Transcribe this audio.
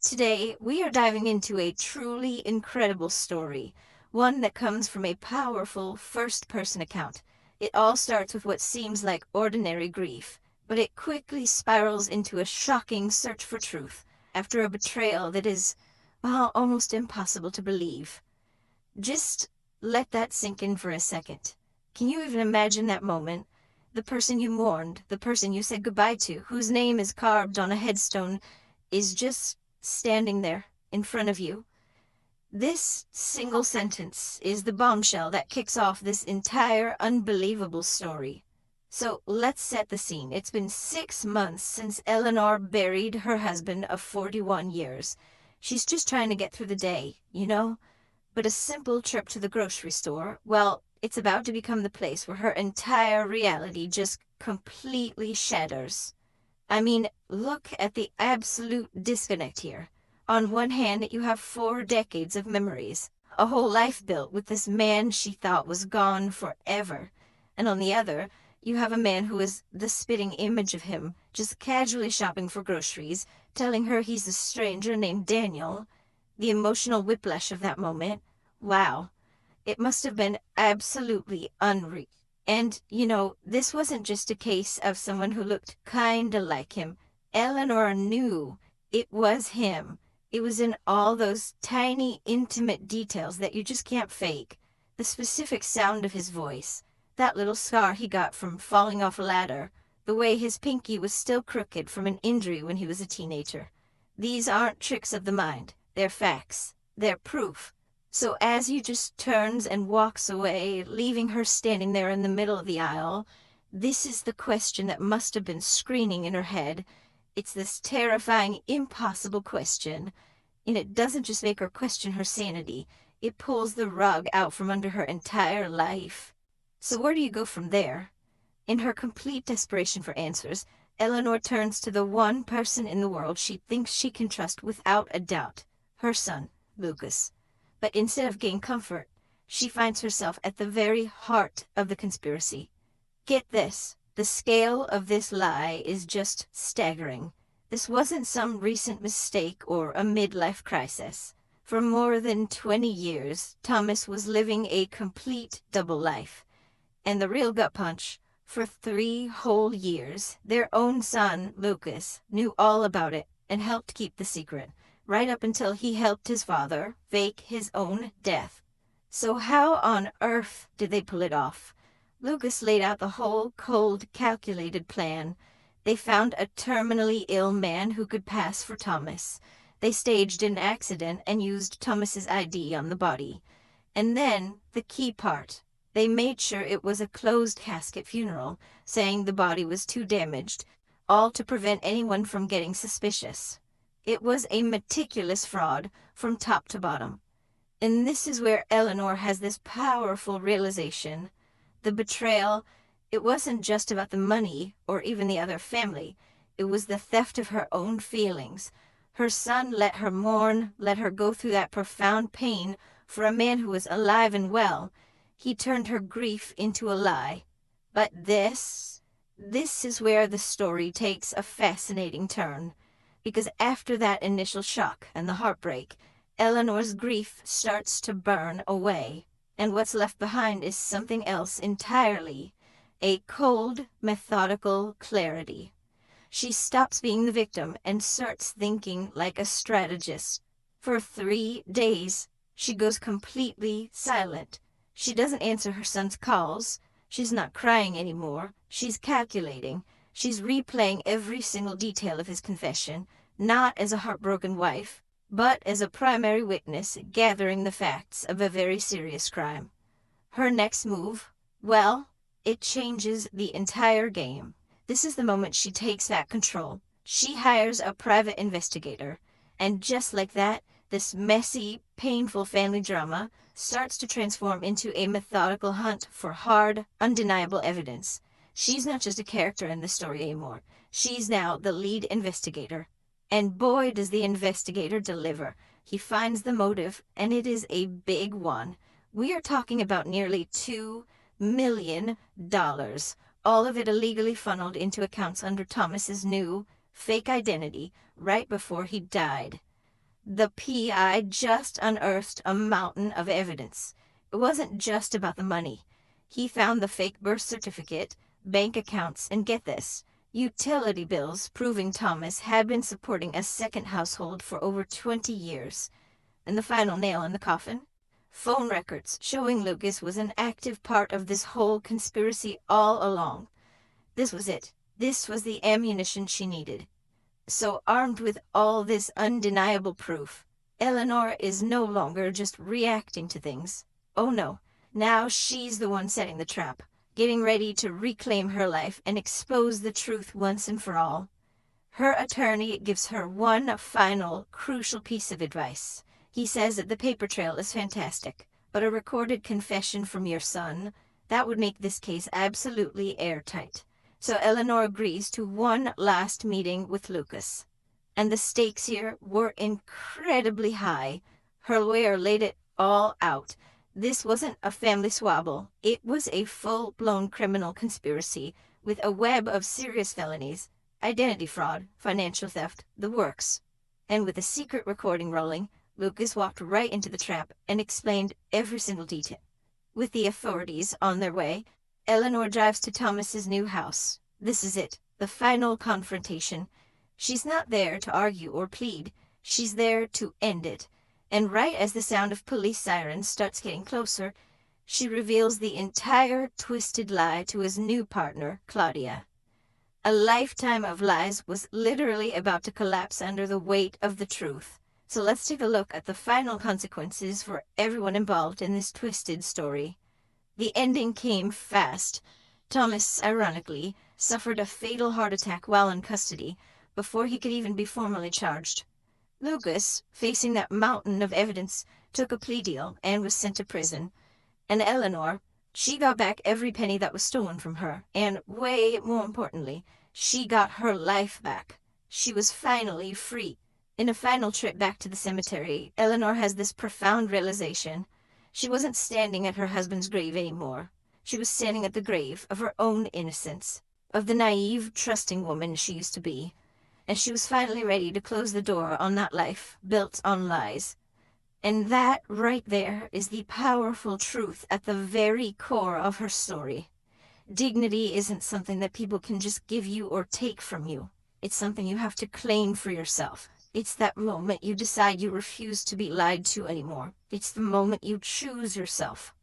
Today, we are diving into a truly incredible story, one that comes from a powerful first-person account. It all starts with what seems like ordinary grief, but it quickly spirals into a shocking search for truth after a betrayal that is, well, almost impossible to believe. Just let that sink in for a second. Can you even imagine that moment? The person you mourned, the person you said goodbye to, whose name is carved on a headstone, is just standing there in front of you. This single sentence is the bombshell that kicks off this entire unbelievable story. So let's set the scene. It's been 6 months since Eleanor buried her husband of 41 years. She's just trying to get through the day. But a simple trip to the grocery store, well, it's about to become the place where her entire reality just completely shatters. I mean, look at the absolute disconnect here. On one hand, you have 4 decades of memories, a whole life built with this man she thought was gone forever. And on the other, you have a man who is the spitting image of him, just casually shopping for groceries, telling her he's a stranger named Daniel. The emotional whiplash of that moment, wow, it must have been absolutely unreal. And this wasn't just a case of someone who looked kinda like him. Eleanor knew it was him. It was in all those tiny, intimate details that you just can't fake. The specific sound of his voice, that little scar he got from falling off a ladder, the way his pinky was still crooked from an injury when he was a teenager. These aren't tricks of the mind. They're facts. They're proof. So as he just turns and walks away, leaving her standing there in the middle of the aisle, this is the question that must have been screaming in her head. It's this terrifying, impossible question. And it doesn't just make her question her sanity. It pulls the rug out from under her entire life. So where do you go from there? In her complete desperation for answers, Eleanor turns to the one person in the world she thinks she can trust without a doubt. Her son, Lucas. But instead of gaining comfort, she finds herself at the very heart of the conspiracy. Get this, the scale of this lie is just staggering. This wasn't some recent mistake or a midlife crisis. For more than 20 years, Thomas was living a complete double life. And the real gut punch, for 3 whole years, their own son, Lucas, knew all about it and helped keep the secret. Right up until he helped his father fake his own death. So how on earth did they pull it off? Lucas laid out the whole cold, calculated plan. They found a terminally ill man who could pass for Thomas. They staged an accident and used Thomas's ID on the body. And then, the key part, they made sure it was a closed casket funeral, saying the body was too damaged, all to prevent anyone from getting suspicious. It was a meticulous fraud from top to bottom. And this is where Eleanor has this powerful realization. The betrayal, it wasn't just about the money or even the other family. It was the theft of her own feelings. Her son let her mourn, let her go through that profound pain for a man who was alive and well. He turned her grief into a lie. But this is where the story takes a fascinating turn. Because after that initial shock and the heartbreak, Eleanor's grief starts to burn away, and what's left behind is something else entirely, a cold, methodical clarity. She stops being the victim and starts thinking like a strategist. For 3 days, she goes completely silent. She doesn't answer her son's calls. She's not crying anymore. She's calculating. She's replaying every single detail of his confession, not as a heartbroken wife, but as a primary witness gathering the facts of a very serious crime. Her next move, well, it changes the entire game. This is the moment she takes back control. She hires a private investigator, and just like that, this messy, painful family drama starts to transform into a methodical hunt for hard, undeniable evidence. She's not just a character in the story anymore. She's now the lead investigator. And boy, does the investigator deliver. He finds the motive, and it is a big one. We are talking about nearly $2 million, all of it illegally funneled into accounts under Thomas's new, fake identity right before he died. The PI just unearthed a mountain of evidence. It wasn't just about the money. He found the fake birth certificate, bank accounts, and get this, utility bills proving Thomas had been supporting a second household for over 20 years. And the final nail in the coffin? Phone records showing Lucas was an active part of this whole conspiracy all along. This was it. This was the ammunition she needed. So armed with all this undeniable proof, Eleanor is no longer just reacting to things. Oh no, now she's the one setting the trap, getting ready to reclaim her life and expose the truth once and for all. Her attorney gives her one final, crucial piece of advice. He says that the paper trail is fantastic, but a recorded confession from your son, that would make this case absolutely airtight. So Eleanor agrees to one last meeting with Lucas. And the stakes here were incredibly high. Her lawyer laid it all out. This wasn't a family squabble. It was a full-blown criminal conspiracy with a web of serious felonies, identity fraud, financial theft, the works. And with a secret recording rolling, Lucas walked right into the trap and explained every single detail. With the authorities on their way, Eleanor drives to Thomas's new house. This is it, the final confrontation. She's not there to argue or plead. She's there to end it. And right as the sound of police sirens starts getting closer, she reveals the entire twisted lie to his new partner, Claudia. A lifetime of lies was literally about to collapse under the weight of the truth. So let's take a look at the final consequences for everyone involved in this twisted story. The ending came fast. Thomas, ironically, suffered a fatal heart attack while in custody, before he could even be formally charged. Lucas, facing that mountain of evidence, took a plea deal and was sent to prison. And Eleanor, she got back every penny that was stolen from her, and way more importantly, she got her life back. She was finally free. In a final trip back to the cemetery, Eleanor has this profound realization. She wasn't standing at her husband's grave anymore. She was standing at the grave of her own innocence, of the naive, trusting woman she used to be. And she was finally ready to close the door on that life built on lies. And that right there is the powerful truth at the very core of her story. Dignity isn't something that people can just give you or take from you. It's something you have to claim for yourself. It's that moment you decide you refuse to be lied to anymore. It's the moment you choose yourself.